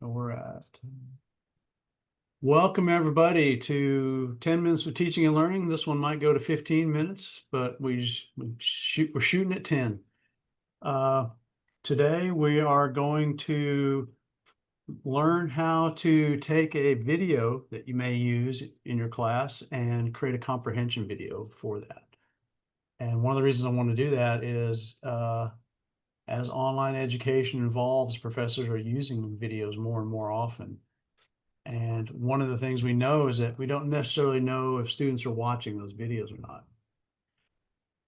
We're at. Welcome everybody to 10 minutes of teaching and learning. This one might go to 15 minutes, but we're shooting at 10. Today we are going to learn how to take a video that you may use in your class and create a comprehension video for that. And one of the reasons I want to do that is as online education evolves, professors are using videos more and more often. And one of the things we know is that we don't necessarily know if students are watching those videos or not.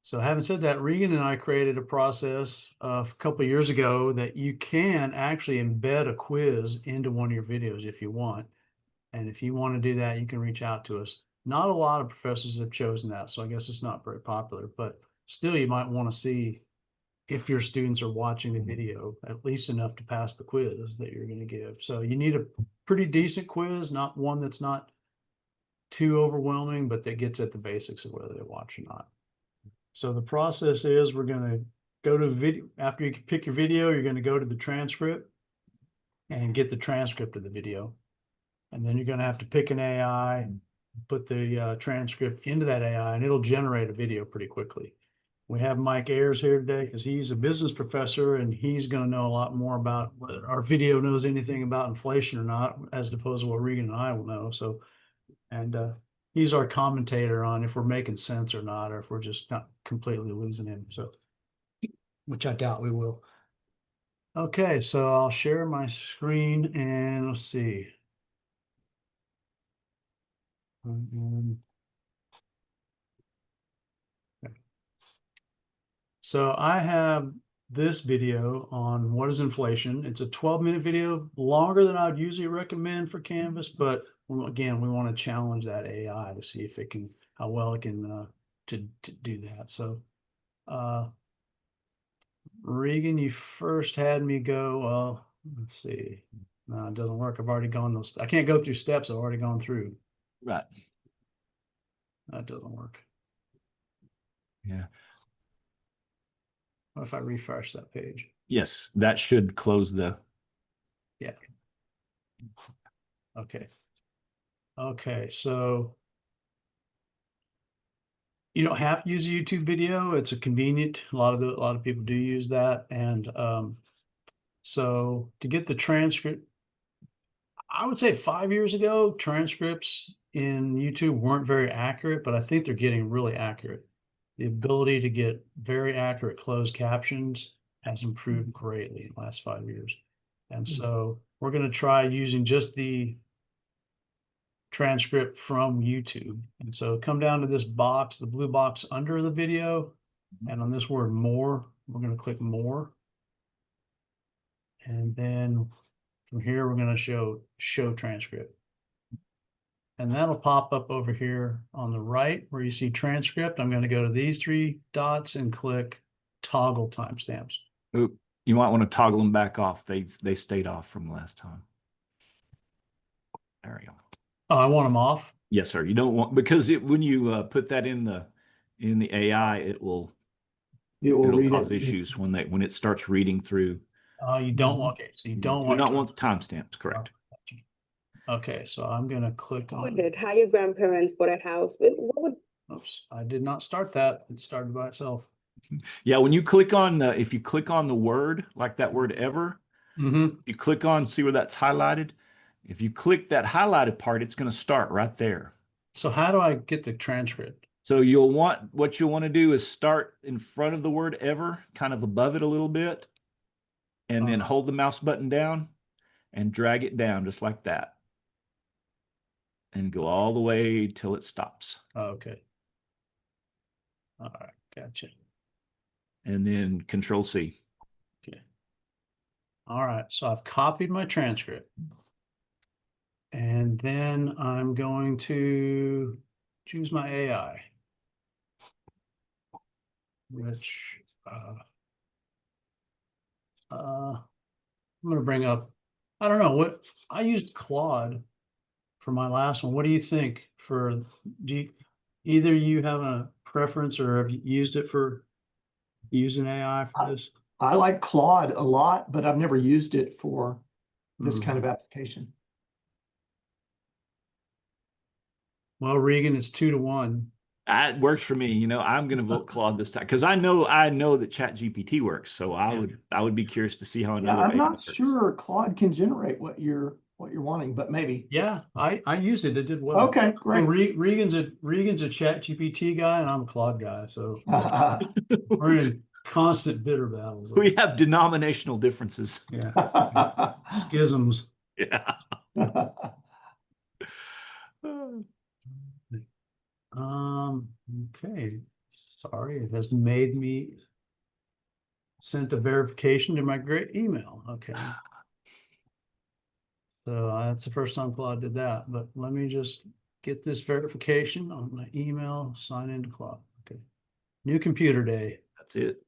So having said that, Regan and I created a process a couple of years ago that you can actually embed a quiz into one of your videos if you want. And if you want to do that, you can reach out to us. Not a lot of professors have chosen that, so I guess it's not very popular, but still you might want to see if your students are watching the video, at least enough to pass the quiz that you're going to give. So you need a pretty decent quiz, not one that's not too overwhelming, but that gets at the basics of whether they watch or not. So the process is we're going to go to video. After you pick your video, you're going to go to the transcript and get the transcript of the video. And then you're going to have to pick an AI, put the transcript into that AI, and it'll generate a video pretty quickly. We have Mike Ayers here today because he's a business professor and he's going to know a lot more about whether our video knows anything about inflation or not, as opposed to what Regan and I will know. So, and he's our commentator on if we're making sense or not, or if we're just not completely losing him. So, which I doubt we will. Okay, so I'll share my screen and let's see. So I have this video on what is inflation. It's a 12-minute video, longer than I'd usually recommend for Canvas, but again, we want to challenge that AI to see if it can, how well it can to do that. So Regan, you first had me go, let's see. No, it doesn't work. I've already gone those. I can't go through steps I've already gone through. Right. That doesn't work. Yeah. What if I refresh that page? Yes, that should close the. Yeah. Okay. Okay, so you don't have to use a YouTube video. It's a convenient. A lot of people do use that. And so to get the transcript, I would say 5 years ago, transcripts in YouTube weren't very accurate, but I think they're getting really accurate. The ability to get very accurate closed captions has improved greatly in the last 5 years. And so we're going to try using just the transcript from YouTube. And so come down to this box, the blue box under the video, and on this word more, we're going to click more. And then from here, we're going to show transcript. And that'll pop up over here on the right where you see transcript. I'm going to go to these three dots and click toggle timestamps. Ooh, you might want to toggle them back off. They stayed off from last time. There we go. Oh, I want them off. Yes, sir. You don't want, because when you put that in the AI, it'll cause issues when it starts reading through. You don't want, okay, so you don't want the timestamps, correct? Okay, so I'm going to click on how your grandparents bought a house. What would? Oops, I did not start that. It started by itself. Yeah, when you click on if you click on the word, like that word ever, you click on, see where that's highlighted. If you click that highlighted part, it's going to start right there. So how do I get the transcript? So what you'll want to do is start in front of the word ever, kind of above it a little bit, and then hold the mouse button down and drag it down just like that. And go all the way till it stops. Okay. All right, gotcha. And then Control C. Okay. All right, so I've copied my transcript. And then I'm going to choose my AI, which I'm going to bring up, I don't know what, I used Claude for my last one. What do you think either you have a preference or have you used it for using AI for this? I like Claude a lot, but I've never used it for this kind of application. Well, Regan, it's 2-1. It works for me. You know, I'm going to vote Claude this time because I know that ChatGPT works. So I would be curious to see how Yeah, another I'm AI not works. sure Claude can generate what you're wanting, but maybe. Yeah, I used it. It did well. Okay, great. Regan's a ChatGPT guy, and I'm a Claude guy. So we're in constant bitter battles. We have denominational differences. Yeah, schisms. Yeah. Okay. Sorry, it has made me sent a verification to my great email. Okay. So that's the first time Claude did that, but let me just get this verification on my email, sign into Claude. Okay. New computer day. That's it.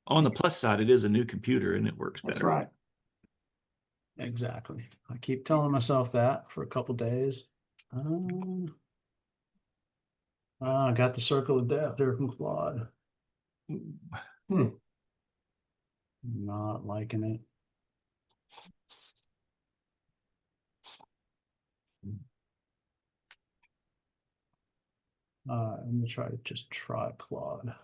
On the plus side, it is a new computer and it works better. That's right. Exactly. I keep telling myself that for a couple days. I got the circle of death there from Claude. Not liking it. Let me try Claude.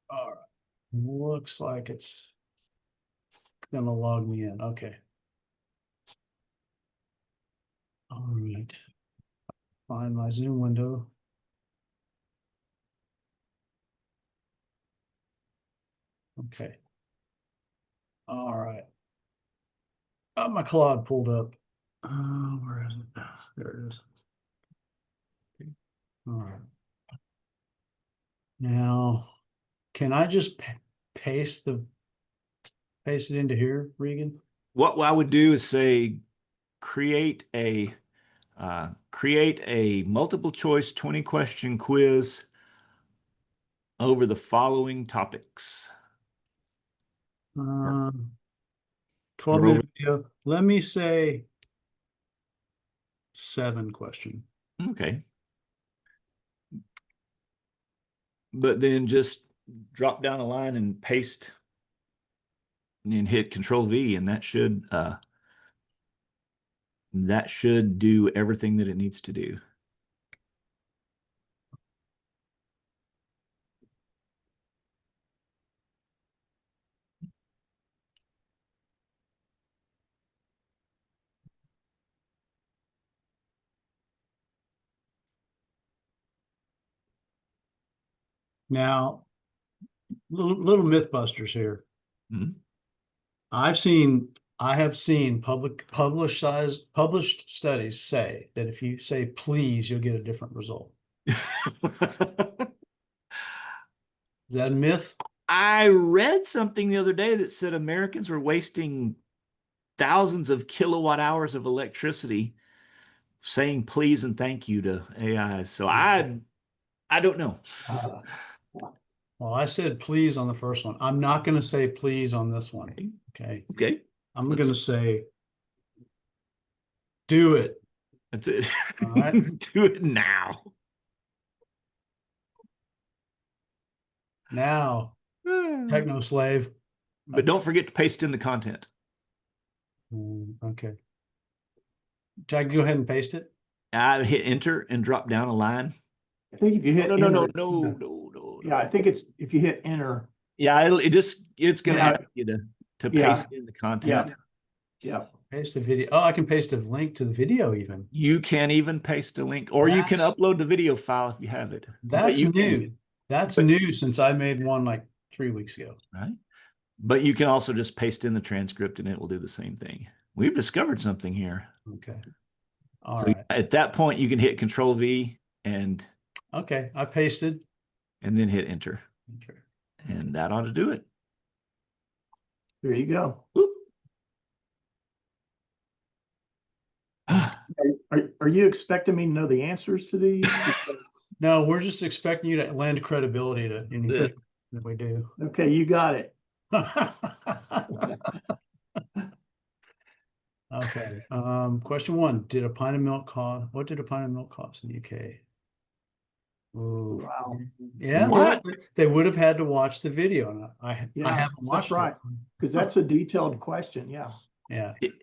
All right. Looks like it's gonna log me in. Okay. All right. Find my Zoom window. Okay. All right. Got my Claude pulled up. Where is it? There it is. All right. Now, can I just paste it into here, Regan? What I would do is say, create a multiple choice 20 question quiz over the following topics. 12-minute video. Let me say 7 question. Okay. But then just drop down a line and paste and hit Control V, and that should do everything that it needs to do. Now, little Mythbusters here. Mm-hmm. I have seen published studies say that if you say please, you'll get a different result. Is that a myth? I read something the other day that said Americans were wasting thousands of kilowatt hours of electricity saying please and thank you to AI. So I don't know. Well, I said please on the first one. I'm not going to say please on this one. Okay. Okay. I'm going to say do it. That's it. All right. Do it now. Now, Techno Slave. But don't forget to paste in the content. Okay. Should I go ahead and paste it? I hit enter and drop down a line. I think if you hit No. Yeah, I think it's if you hit enter. Yeah, it's gonna ask you to paste in the content. Yeah. Paste the video. Oh, I can paste a link to the video even. You can even paste a link, or you can upload the video file if you have it. That's new. That's new since I made one like 3 weeks ago. Right. But you can also just paste in the transcript and it will do the same thing. We've discovered something here. Okay. All So right. at that point, you can hit Control V and okay, I pasted. And then hit enter. Okay. And that ought to do it. There you go. Are you expecting me to know the answers to these? No, we're just expecting you to lend credibility to anything. that we do. Okay, you got it. Okay, question 1, did a pint of milk cost, what did a pint of milk cost in the UK? Ooh, Wow. yeah, What? they would have had to watch the video, and I Yeah, haven't that's watched right. it. Because that's a detailed question. Yeah. Yeah. It-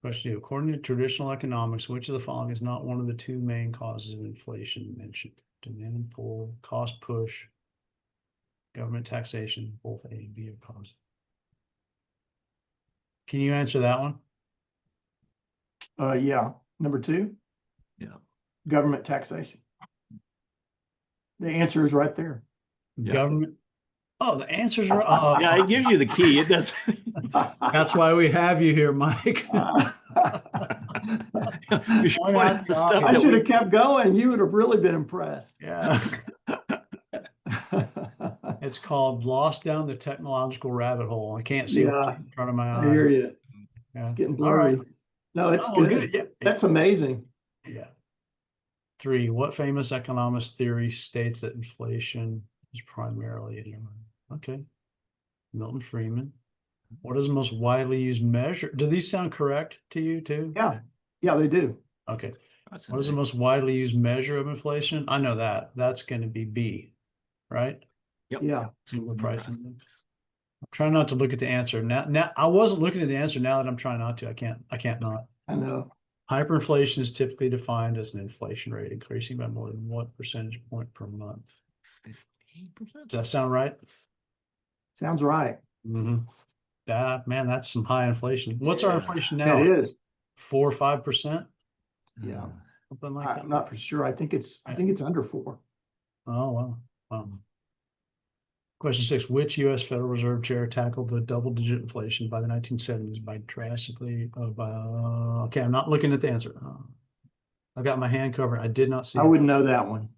Question 2, according to traditional economics, which of the following is not one of the 2 main causes of inflation mentioned? Demand and pull, cost push, government taxation, both A and B are causes. Can you answer that one? Yeah. Number 2, Yeah. government taxation. The answer is right there. Yeah. Government. Oh, the answers are. Yeah, it gives you the key. It does. That's why we have you here, Mike. You should point out the stuff I that should we have kept going. You would have really been impressed. Yeah. It's called Lost Down the Technological Rabbit Hole. I can't see what's Yeah, in front of my I eye. hear you. Yeah. It's getting All right. blurry. No, it's Oh, good. Yeah. That's amazing. Yeah. 3, what famous economist theory states that inflation is primarily okay. Milton Friedman. What is the most widely used measure? Do these sound correct to you too? Yeah. Yeah, they do. Okay. That's What is the amazing. most widely used measure of inflation? I know that. That's going to be B, right? Yep. Yeah. Consumer price index. I'm trying not to look at the answer. Now I wasn't looking at the answer. Now that I'm trying not to, I can't not. I know. Hyperinflation is typically defined as an inflation rate increasing by more than what percentage point per month? 15%. Does that sound right? Sounds right. Mm-hmm. Man, that's some high inflation. What's our Yeah. inflation It now? is. 4 or 5%? Yeah. Something like that. I'm not for sure. I think it's under 4. Oh, wow. Question 6, which US Federal Reserve chair tackled the double-digit inflation by the 1970s by drastically, okay, I'm not looking at the answer. I got my hand covered. I did not see I it. wouldn't know that one.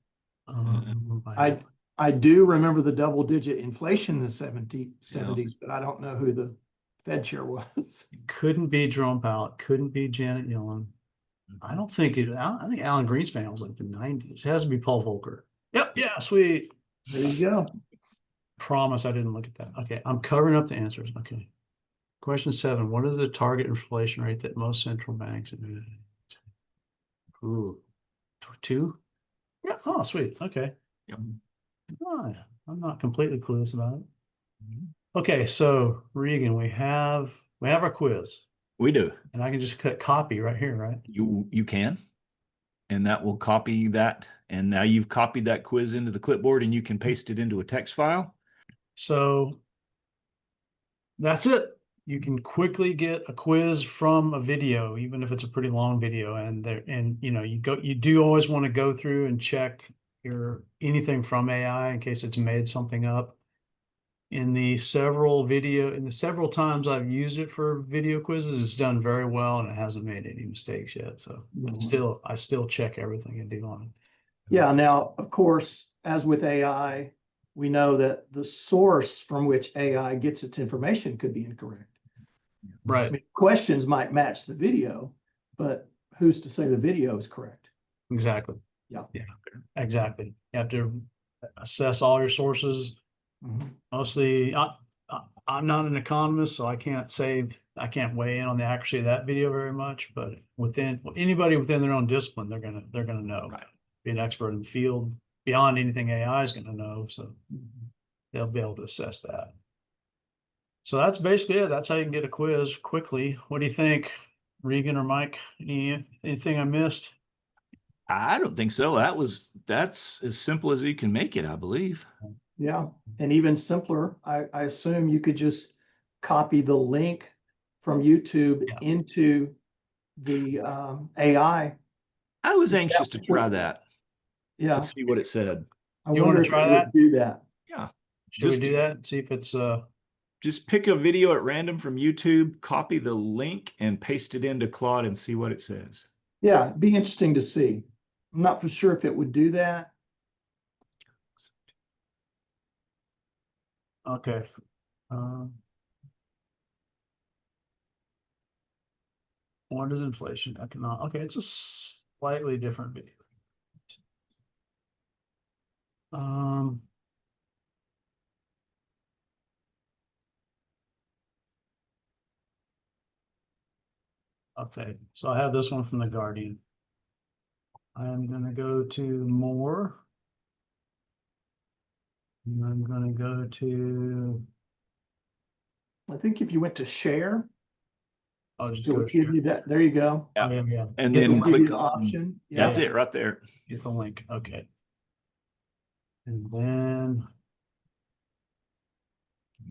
I do remember the double-digit inflation in the 70s, but I don't know who the Fed chair was. Couldn't be Jerome Powell. Couldn't be Janet Yellen. I don't think it. I think Alan Greenspan was like the 90s. It has to be Paul Volcker. Yep. Yeah. Sweet. There you go. Promise I didn't look at that. Okay. I'm covering up the answers. Okay. Question 7. What is the target inflation rate that most central banks? Ooh. 2? Yeah. Oh, sweet. Okay. Yep. Oh, I'm not completely clueless about it. Okay. So Regan, we have our quiz. We do. And I can just cut copy right here, right? You can. And that will copy that. And now you've copied that quiz into the clipboard and you can paste it into a text file. So that's it. You can quickly get a quiz from a video, even if it's a pretty long video. And you do always want to go through and check anything from AI in case it's made something up. In the several times I've used it for video quizzes, it's done very well and it hasn't made any mistakes yet. So I still check everything I do on it. Yeah. Now, of course, as with AI, we know that the source from which AI gets its information could be incorrect. Right. I mean, questions might match the video, but who's to say the video is correct? Exactly. Yeah. Exactly. You have to assess all your sources. Mostly, I'm not an economist, so I can't weigh in on the accuracy of that video very much. But anybody within their own discipline, they're gonna know. Right. Be an expert in the field beyond anything AI is gonna know. So they'll be able to assess that. So that's basically it. That's how you can get a quiz quickly. What do you think, Regan or Mike? Anything I missed? I don't think so. That's as simple as you can make it, I believe. Yeah. And even simpler, I assume you could just copy the link from YouTube into the AI. I was anxious to try that. Yeah. To see what it said. I You wonder wanna if try it would that? do that. Yeah. Should we do that? See if it's Just pick a video at random from YouTube, copy the link, and paste it into Claude and see what it says. Yeah, it'd be interesting to see. I'm not for sure if it would do that. okay. What is inflation? Okay, it's a slightly different video. Okay, so I have this one from The Guardian. I'm gonna go to more. And I'm gonna go to, I think if you went to share, I'll just it go would give share. you that. There you go. Yeah. Oh, yeah. And It then would give you click the on, option. that's Yeah. it right there. Get the link, okay. And then,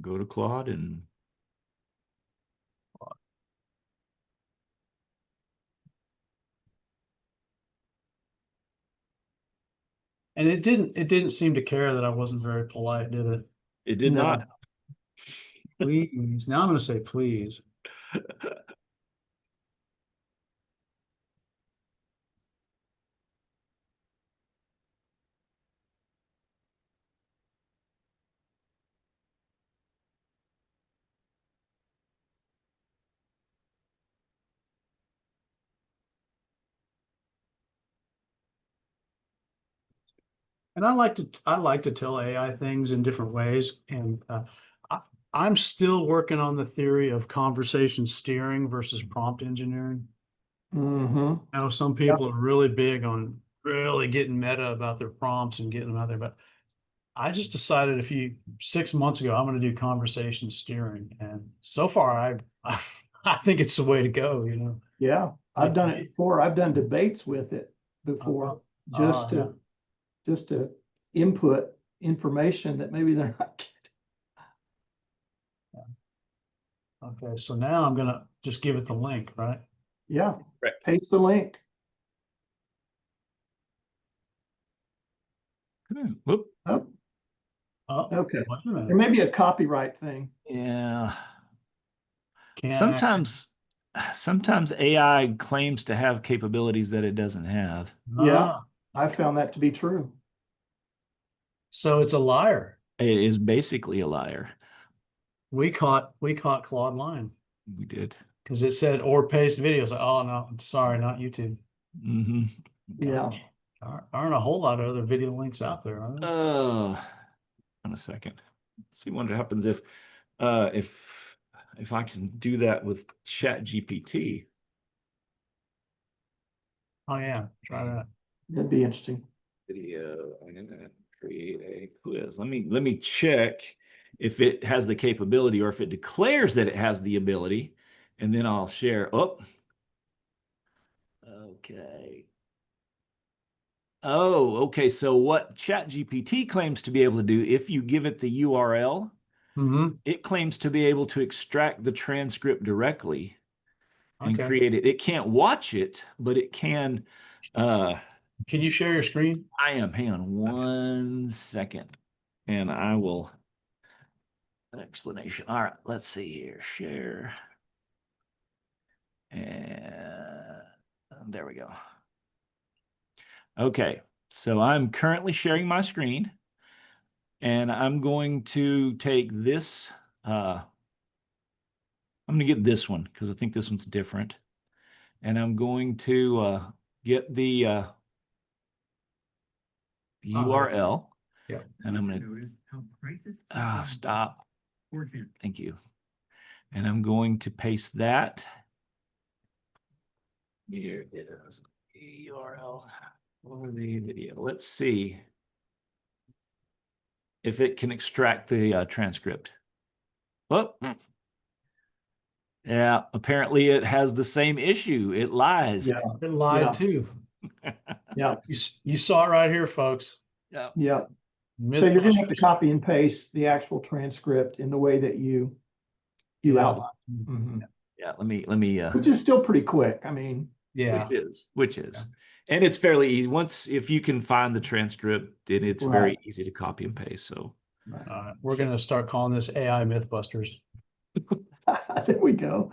Go to Claude and and it didn't seem to care that I wasn't very polite, did it? it did No. not. Please, now I'm gonna say please. And I like to tell AI things in different ways. And I'm still working on the theory of conversation steering versus prompt engineering. Mm-hmm. I know some people are really big on really getting meta about their prompts and getting them out there, but I just decided 6 months ago, I'm going to do conversation steering. And so far, I think it's the way to go, you know. Yeah, I've done it before. I've done debates with it before, just yeah. to input information that maybe they're not getting. Okay, so now I'm gonna just give it the link, right? Yeah, Right. paste the link. Whoop. Oh, Oh, okay. wait a minute. There may be a copyright thing. Yeah. Can't Sometimes AI claims to have capabilities that it doesn't have. Yeah. Ah, I found that to be true. so it's a liar. It is basically a liar. We caught Claude lying We did. because it said or paste videos. Oh no, I'm sorry, not YouTube. Mm-hmm. Yeah. Aren't a whole lot of other video links out there, are there? On a second. Let's see what happens if I can do that with Chat GPT. Oh yeah, try that. That'd be interesting. Video. I'm gonna create a quiz. Let me check if it has the capability or if it declares that it has the ability, and then I'll share. Oh, okay. Oh, okay. So what ChatGPT claims to be able to do, if you give it the URL, it claims to be able to extract the transcript directly and create it. It can't watch it, but it can. Can you share your screen? I am. Hang on 1 second, and I will. An explanation. All right, let's see here. Share. And there we go. Okay, so I'm currently sharing my screen, and I'm going to take this. I'm going to get this one because I think this one's different. And I'm going to get the URL. Yeah. And I'm going to stop. For example, Thank you. And I'm going to paste that. Here it is. URL for the video. Let's see if it can extract the transcript. Oh, yeah, apparently it has the same issue. It lies. Yeah. It lied Yeah. too. Yeah. You saw it right here, folks. Yeah. Yeah. So you're going to have to copy and paste the actual transcript in the way that you outline. Mhm. Yeah, let me Which is still pretty quick. I mean, Yeah. which is. And it's fairly easy. If you can find the transcript, then it's very Right. easy to copy and paste. So We're going to start calling this AI Mythbusters. there we go.